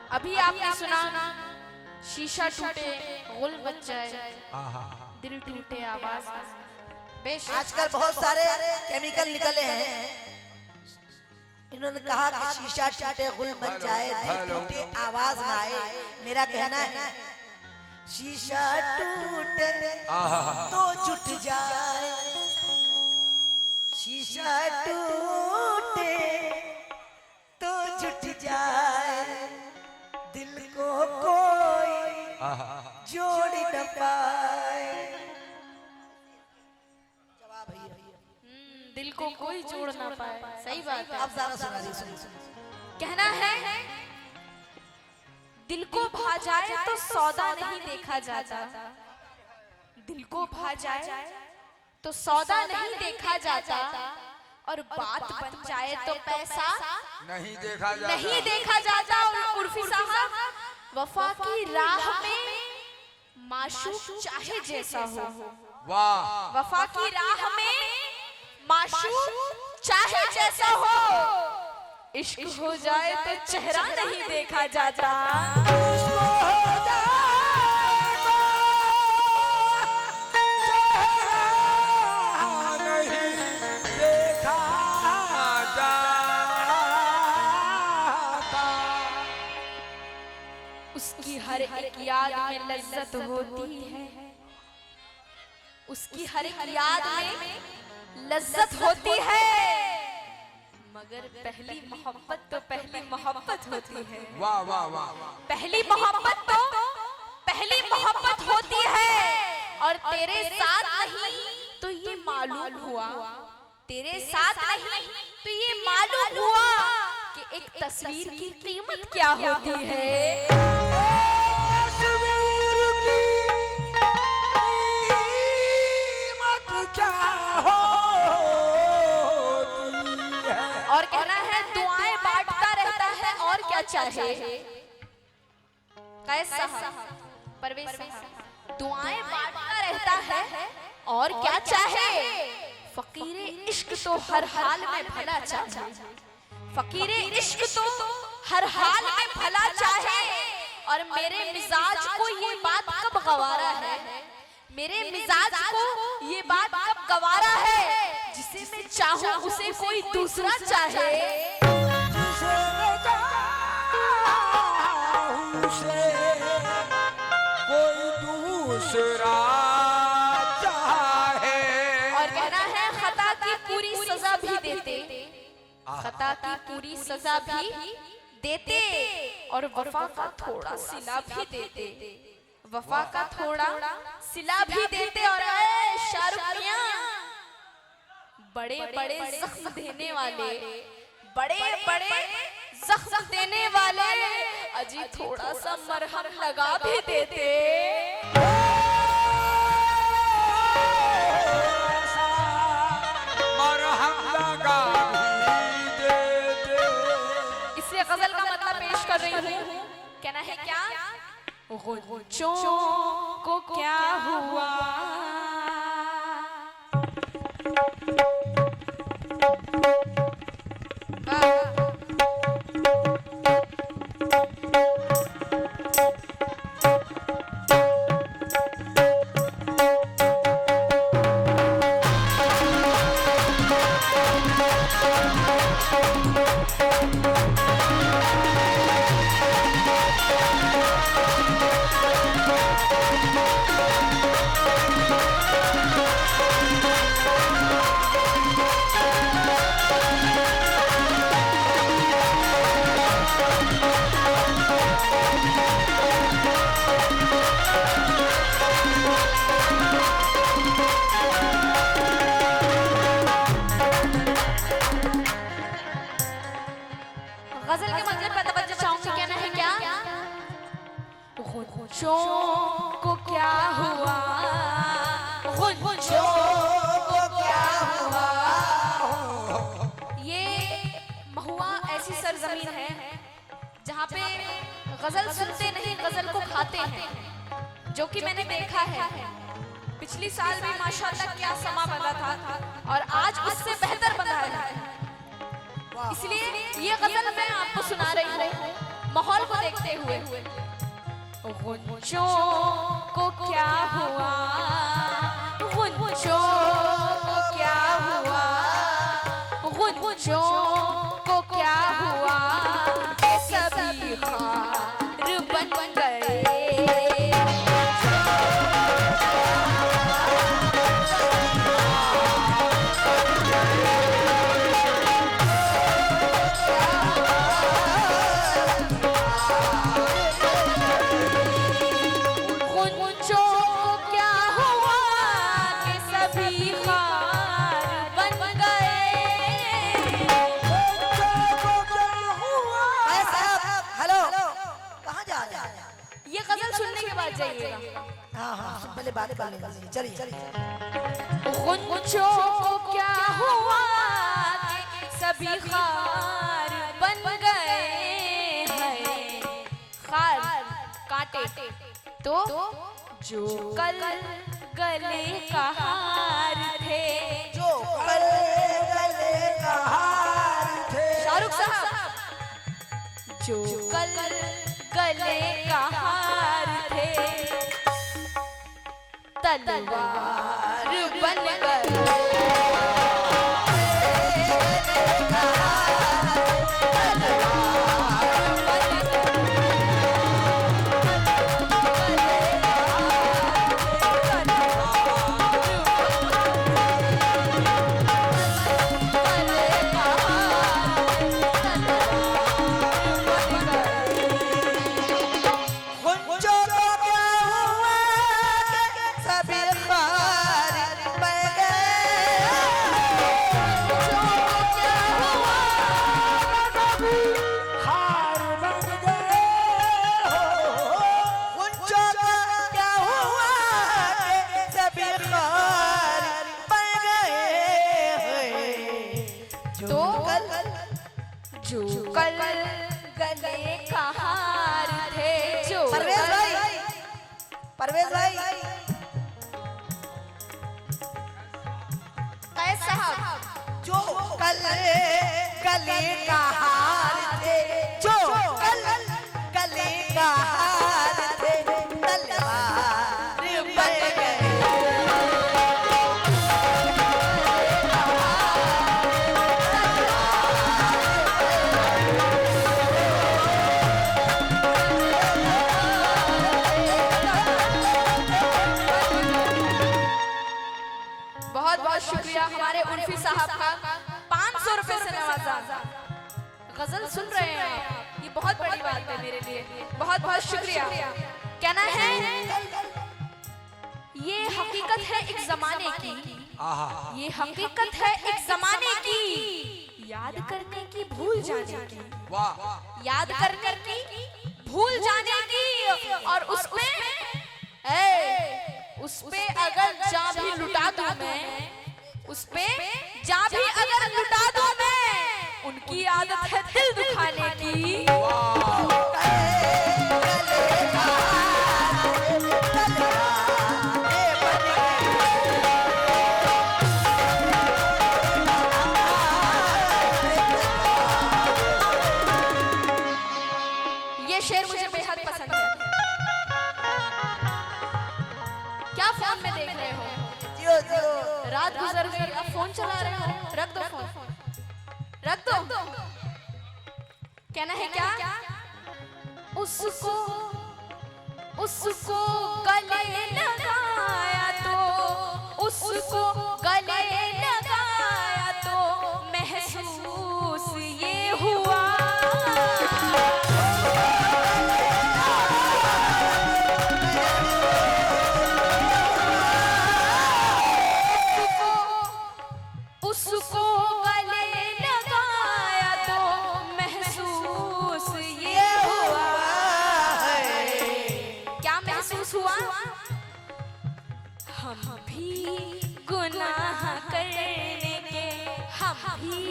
अभी आपने सुना शीशा टूटे गुल बच जाए, दिल टूटे आवाज बेशक। आजकल बहुत सारे केमिकल निकले हैं, इन्होंने कहा कि शीशा टूटे गुल बन जाए, दिल टूटे आवाज ना आए। मेरा कहना है शीशा टूटे तो जुट जाए, शीशा टूटे तो जुट जाए, दिल को कोई जोड़ न पाए। जवाब है दिल को कोई जोड़ ना पाए, सही बात है। अब जरा सुना दीजिए। कहना है दिल को भा जाए तो सौदा नहीं देखा जाता, दिल को भा जाए तो सौदा नहीं देखा जाता, और बात बन जाए तो पैसा नहीं देखा जाता, नहीं देखा जाता। और उर्फी साहब, वफा की राह में माशूक चाहे जैसा हो, वाह, वफा की राह में माशूक चाहे जैसा हो, इश्क हो जाए तो चेहरा नहीं देखा जाता। उसकी हर एक याद में लज्जत होती है, उसकी हर एक याद में लज्जत होती है, मगर पहली मोहब्बत तो पहली मोहब्बत होती है। वाह वाह वाह, पहली मोहब्बत तो पहली मोहब्बत होती है, और तेरे साथ नहीं तो ये मालूम हुआ, तेरे साथ नहीं तो ये मालूम हुआ कि एक तस्वीर की कीमत क्या होती है। और कहना है दुआएं बांटता रहता है और क्या चाहे। कैसा परवेश साहब, दुआएं बांटता रहता है और क्या चाहे। फकीरे इश्क तो हर हाल में भला चाहे, फकीरे इश्क तो हर हाल में भला चाहे। और मेरे मिजाज को ये बात कब गवारा है, मेरे मिजाज को ये बात कब गवारा है, जिसे मैं चाहूं उसे कोई दूसरा चाहे। कोई दूसरा चाहे। और कहना है खता की पूरी सजा भी देते, खता की पूरी सजा भी देते, और वफा का थोड़ा सिला भी देते, वफा का थोड़ा सिला भी देते। और शाहरुख मियां, बड़े बड़े जख्म देने वाले, बड़े बड़े जख्म देने वाले, अजी थोड़ा सा मरहम लगा भी देते। मरहम लगा भी देते। इसलिए गजल का मतलब पेश कर रही हूँ। कहना है क्या, गुंचों को क्या हुआ, गजल के मतलब पर तवज्जो चाहूंगी। कहना है क्या, गुंचों को क्या हुआ, गुंचों को क्या हुआ। ये महुआ ऐसी सरजमीन है जहाँ पे गजल सुनते नहीं गजल को खाते हैं, जो कि मैंने देखा है। पिछली साल भी माशाल्लाह क्या समा बना था, और आज उससे बेहतर बना है। इसलिए ये गजल मैं आपको सुना रही हूँ माहौल को देखते हुए। हुए गुंजों को क्या हुआ, गुंजों को क्या हुआ, गुंजों को क्या हुआ, सभी खार बन गए। पहले बात कर लेंगे, चलिए। गुंजों को क्या हुआ सभी खार बन गए हैं, खार कांटे तो जो कल गले का हार थे, जो कल गले का हार थे, शाहरुख साहब, जो कल गले का हार थे तलवार बन गए। परवेज भाई, जो कल गले का हार थे, जो कल गले का हार थे तलवार बन गए। शुक्रिया हमारे उर्फी साहब का 500 रुपए से नवाजा। गजल सुन रहे हैं आप, ये बहुत बड़ी बात है मेरे लिए, बहुत बहुत शुक्रिया। कहना है ये हकीकत है एक जमाने की, ये हकीकत है एक जमाने की, याद करने की भूल जाने की, याद करने की भूल जाने की, और उसपे अगर जा भी लुटा दूं मैं, उसपे जा भी अगर लुटा दूं मैं, उनकी आदत है दिल दुखाने की। ये शेर मुझे बेहद पसंद है। क्या फोन में देख रहे हो? रात गुजर गई, अब फोन चला रहे हो, रख दो फोन, रख दो। कहना है क्या? उसको गले लगाया तो, उसको गले लगाया तो महसूस ये हुआ, हम भी गुनाह करने के, हम भी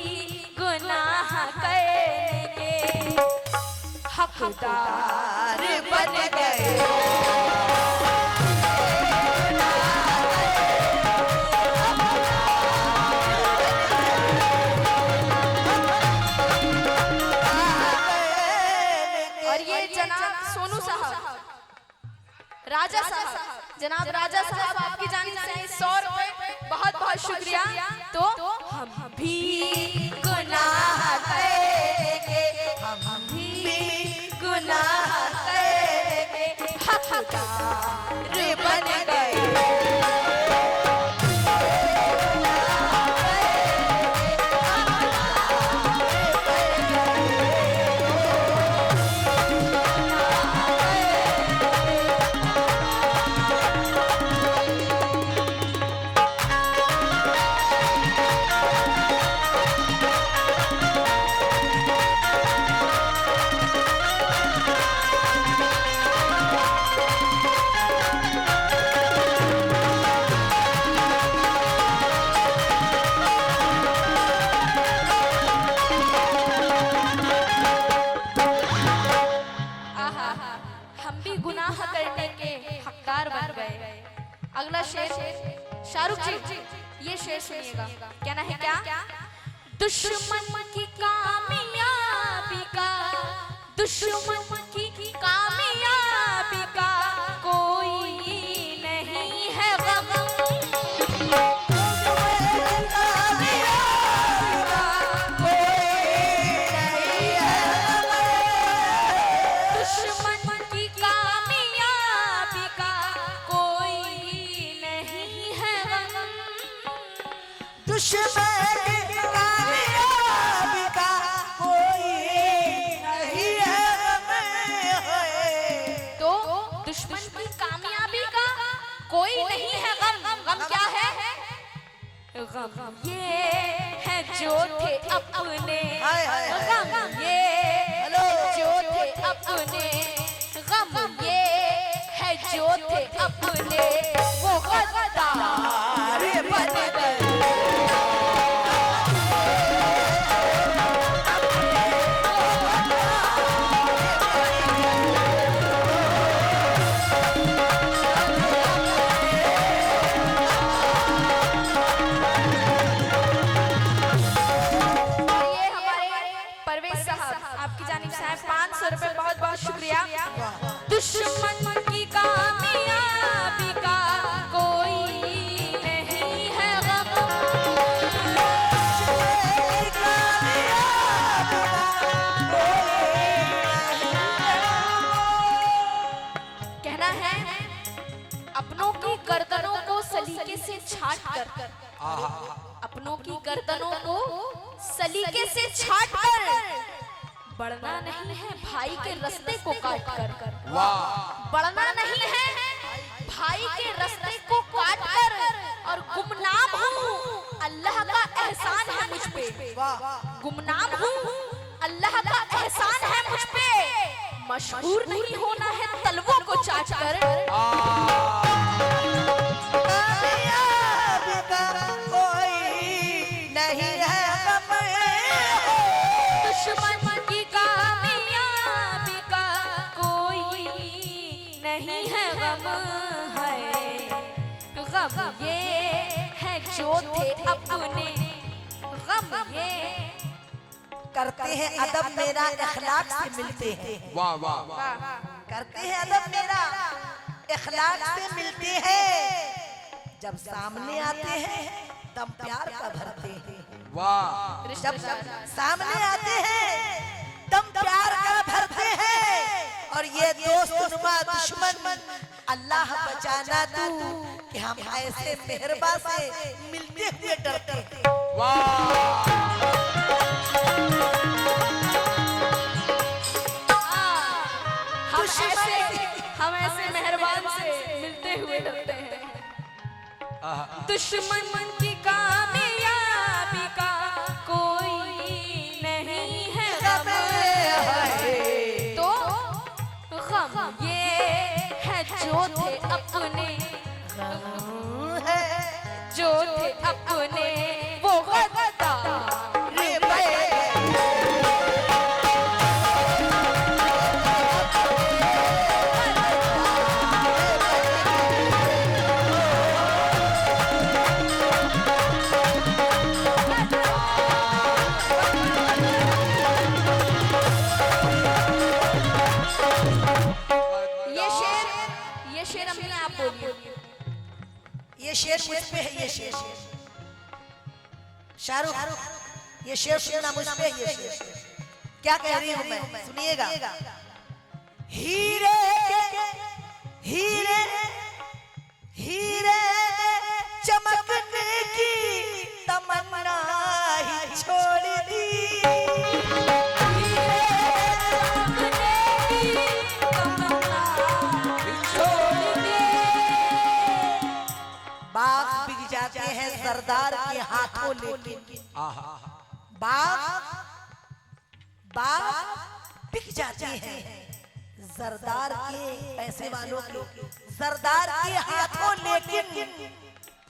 गुनाह करने के हकदार बन गए। और ये जनाब सोनू साहब, राजा साहब, जनाब राजा साहब आपकी जानिब से 100 रुपए, बहुत बहुत शुक्रिया। तो हम भी गुनाह करेंगे, हम भी गुनाह करेंगे, हकदार बन गए। हम भी गुनाह करने के हकदार बन गए। अगला शेर शाहरुख जी, ये शेर सुनिएगा। कहना है क्या? दुश्मन की कामयाबी का, दुश्मन की कामयाबी का कोई नहीं है गम। दुश्मन की कामयाबी का कोई नहीं है गम। तो दुश्मन की कामयाबी का कोई नहीं है गम। गम क्या है? गम ये है जो थे अपने, गम ये जो थे अपने, गम ये है जो थे अपने, वो गद्दार बन गए। आपकी जानिब से 500 रुपए, बहुत बहुत शुक्रिया। दुश्मन की कामयाबी का कोई नहीं है गम। कहना है अपनों की गर्दनों को सलीके से छाट कर, अपनों की गर्दनों को सलीके से छाट कर बढ़ना नहीं है भाई के रास्ते को काट कर। बढ़ना नहीं है भाई के रास्ते को काट कर, और गुमनाम हूँ अल्लाह का एहसान है मुझ पे, गुमनाम हूँ अल्लाह का एहसान है मुझ पे। मशहूर नहीं होना है तलवों को चाट कर। दुश्मन की कामयाबी का कोई नहीं है गम, है गम ये है जो थे अपने, गम ये। करते हैं अदब मेरा इखलाक से मिलते हैं, वाह वाह। करते हैं अदब मेरा इखलाक से मिलते हैं, जब सामने आते हैं तब प्यार का भरते हैं, वाह। जब सामने आते हैं तब प्यार का भरते हैं। और ये दोस्त नुमा दुश्मन अल्लाह बचाना तू, कि हम ऐसे मेहरबा से मिलते हुए डरते हैं। हम ऐसे मेहरबान से मिलते हुए डरते हैं। दुश्मन की कामयाबी का कोई नहीं है गम, तो गम ये है जो थे अपने, जो थे अपने, वो गद्दार शेर मुझ पे है, ये शेर शाहरुख, ये शेर सुनना मुझ पे है, ये शेर क्या कह रही हूं मैं, सुनिएगा। हीरे हीरे हीरे चमकने की तमन्ना ही छोड़ दी, बाग बिक जाते हैं सरदार के हाथों लेकिन, बाग बिक जाते हैं सरदार के, पैसे वालों के सरदार के हाथों, लेकिन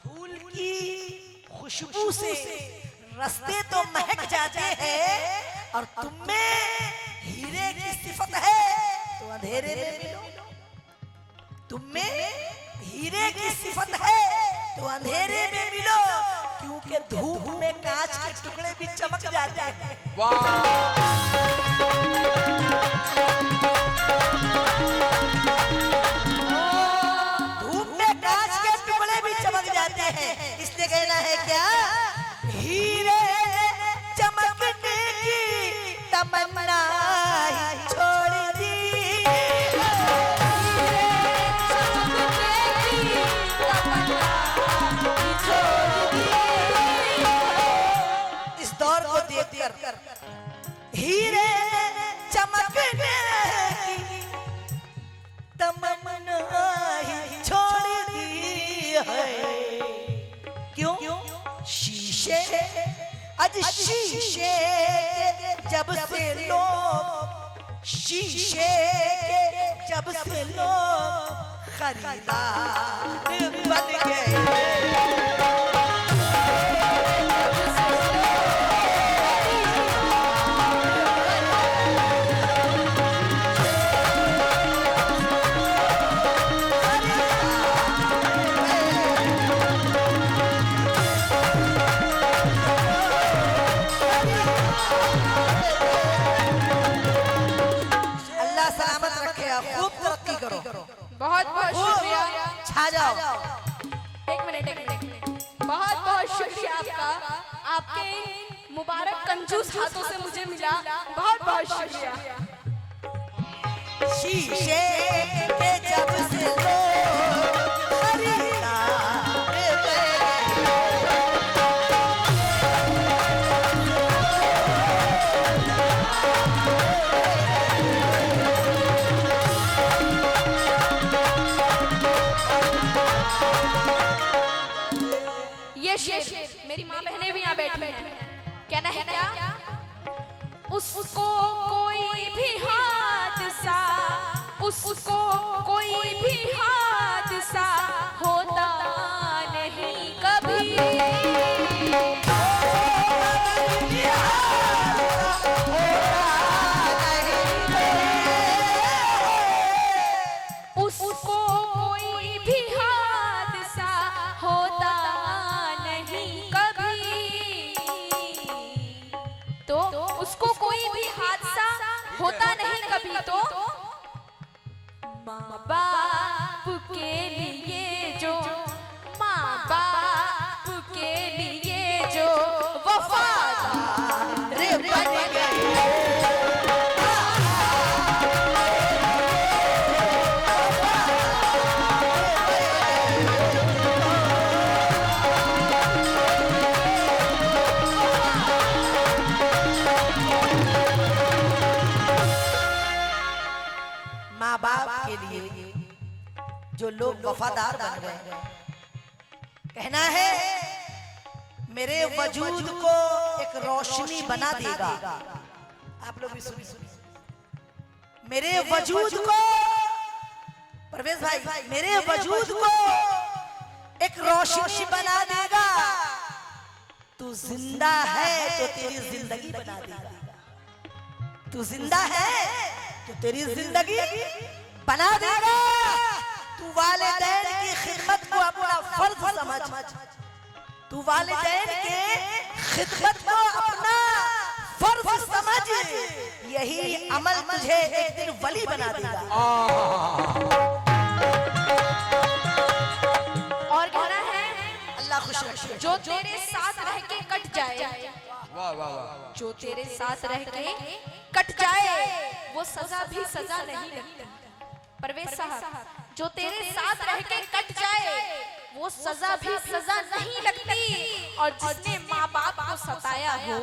फूल की खुशबू से रास्ते तो महक जाते हैं, और तुम में हीरे की सिफत है तो अंधेरे में मिलो, तुम में हीरे की सिफत है तो अंधेरे में मिलो, क्योंकि धूप में कांच के टुकड़े भी चमक जाते हैं। धूप में कांच के टुकड़े भी चमक जाते हैं, इसलिए कहना है क्या, हीरे चमकने की तमन्ना ही छोड़ दी, हीरे चमकने की तमन्ना ही छोड़ दी है। क्यों? शीशे आज शीशे जब से लोग, शीशे जब से लोग खरीदार बन गए, बहुत बहुत शुक्रिया, छा जाओ। एक मिनट, बहुत बहुत शुक्रिया आपका, आपके मुबारक कंजूस हाथों से मुझे मिला, बहुत बहुत शुक्रिया। शीशे के जब से मेरी माँ बहनें भी यहाँ बैठी हैं, कहना है क्या, उसको कोई भी हादसा, उसको कोई भी हादसा होता नहीं कभी, उसको कोई भी हादसा होता नहीं कभी, तो उसको कोई भी हादसा होता नहीं कभी, तो माँ बाप के लिए जो, माँ बाप के लिए जो वफादार बन गए, माँ बाप के लिए जो लोग वफादार बन गए, कहना है मेरे वजूद को एक रोशनी बना देगा। आप लोग भी सुनिए, मेरे वजूद को, परवेज भाई, मेरे वजूद को एक रोशनी बना देगा, तू जिंदा है तो तेरी जिंदगी बना देगा, तू जिंदा है तो तेरी जिंदगी बना देगा, तू वालिदैन की खिदमत को अपना फर्ज समझ, तू वालिदैन के खिदमत को अपना फर्ज समझ, यही अमल तुझे एक दिन वली बना देगा। और कहना है जो तेरे साथ रह के कट जाए, वाह वाह वाह। जो तेरे साथ रह के कट जाए वो सजा भी सजा नहीं लगती। परवेज साहब, जो तेरे साथ रह के कट जाए वो सजा भी सजा नहीं लगती। और जिसने माँ बाप को सताया हो,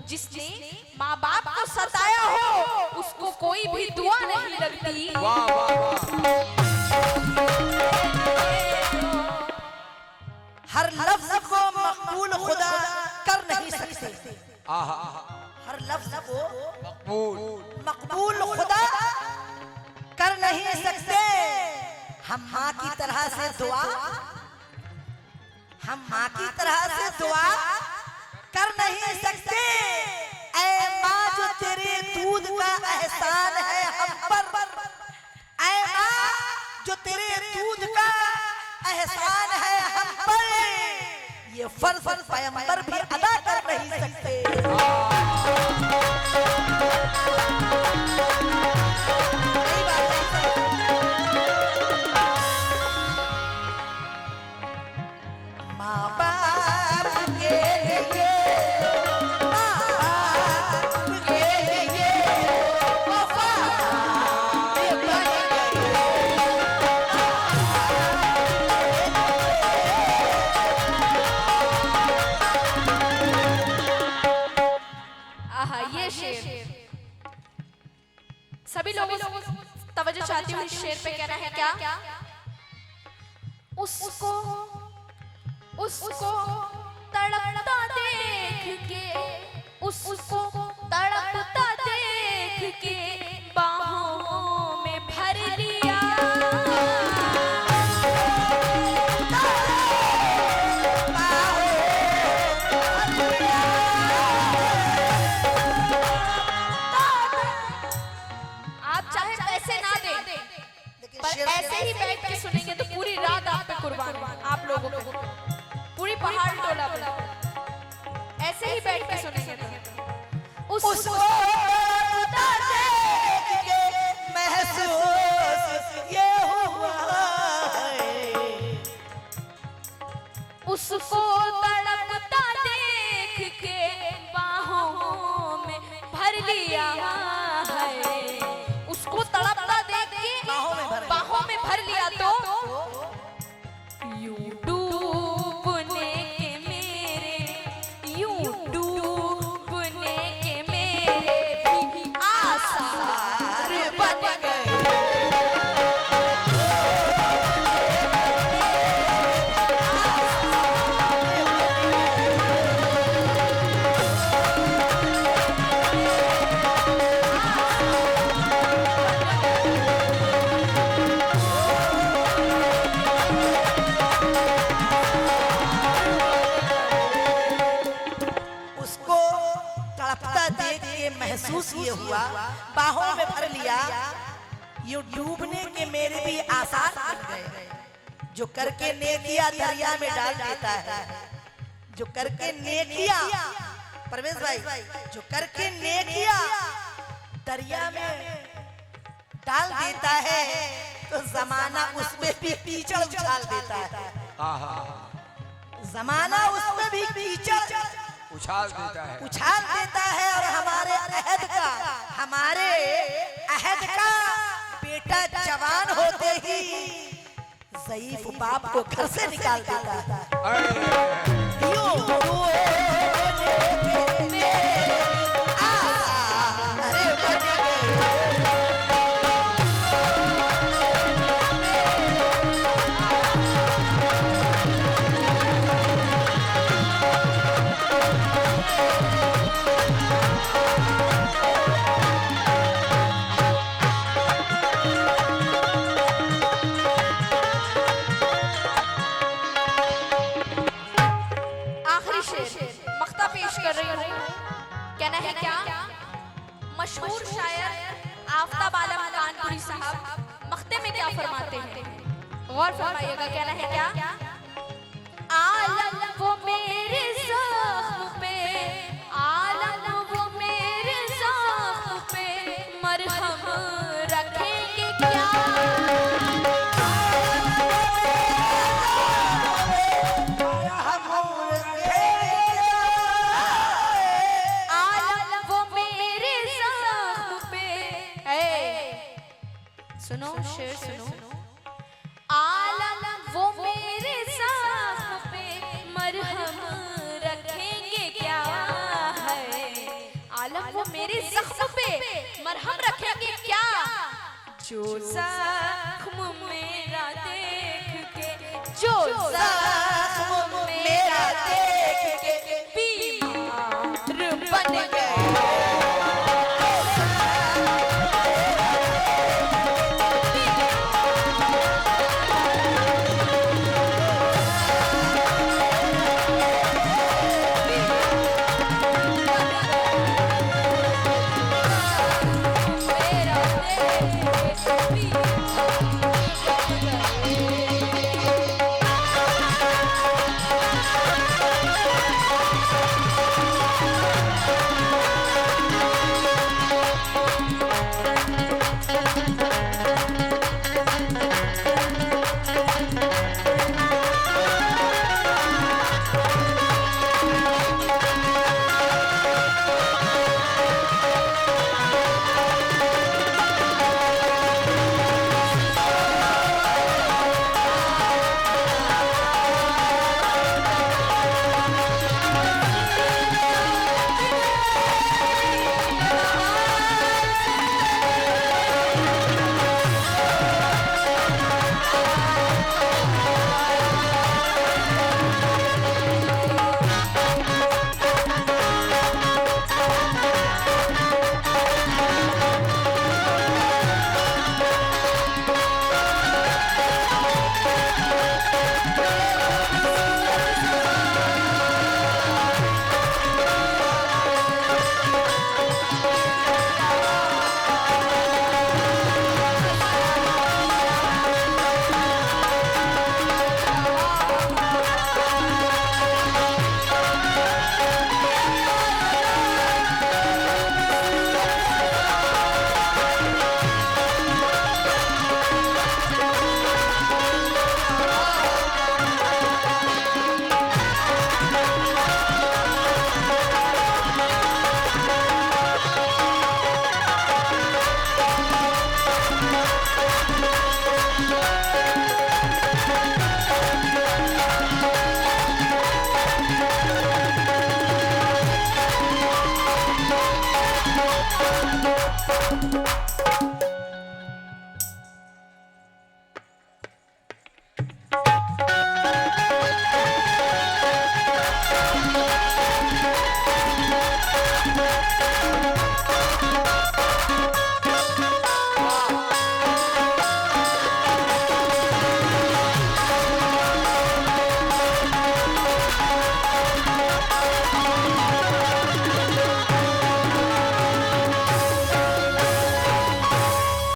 जिसने माँ बाप को सताया हो, उसको कोई भी दुआ नहीं लगती। वाह वाह वाह। हर लफ्ज को मकबूल खुदा कर नहीं सकते। आहा। हर लफ्ज को मकबूल मकबूल खुदा कर नहीं सकते। हम माँ की तरह से दुआ, हम माँ की तरह से दुआ कर नहीं सकते। ऐ माँ जो तेरे दूध का एहसान है हम पर, ऐ माँ जो तेरे दूध का एहसान है हम पर, ये फर्ज पैगंबर भी अदा कर नहीं सकते। माँ बाप के लिए, माँ बाप के लिए वफादार बन आहा, ये शेर सभी लोगों तवज्जो चाहती हूँ। इस शेर पे कहना है क्या? उसको उसको तड़पता देख के, उसको तड़पता देख के बाहों में भर लिया। आप चाहे पैसे ना दें, पर ऐसे ही बैठ के सुनेंगे तो पूरी रात आप पे कुर्बान, आप लोगों को पूरी पहाड़ टोला पर ऐसे ही बैठ के सुनेंगे तो उसको देख के महसूस ये हुआ है। उसको तड़पता देख के बाहों में भर लिया है। उसको तड़पता देख के बाहों में भर लिया तो यूं डूबने के मेरे, यूं डूबने के मेरे भी आसार बन गए। उसको तड़पता देख के महसूस ये हुआ, बाहों में भर लिया, यूं डूबने के मेरे भी आसार बन गए। जो करके नेकिया दरिया में डाल देता है, जो करके नेकिया, परवेज भाई, जो करके नेकिया दरिया में डाल देता है तो जमाना उसमें भी कीचड़ उछाल देता है। आहा। जमाना उसमें भी कीचड़ उछाल देता है। उछाल देता है। और हमारे अहद का बेटा जवान होते ही ज़ईफ बाप को घर से निकाल देता है। अरे यूं अरे बन आखिरी शेर मख्ता पेश कर रही हूँ। कहना है क्या? मशहूर शायर आफताब आलम कानपुरी साहब मख्ते में क्या फरमाते हैं, गौर फरमाइएगा। कहना है क्या? आलम वो मेरे ज़ख्म पे, आलम वो मेरे ज़ख्म पे मरहम रखेंगे क्या? हम सुनो शेर सुनो। आलम वो मेरे साथ पे मरहम रखेंगे क्या है, आलम वो मेरे जख्म पे मरहम रखेंगे क्या, जो जख्म मेरा देख के, जो जख्म मेरा देख के बीमार बन गए।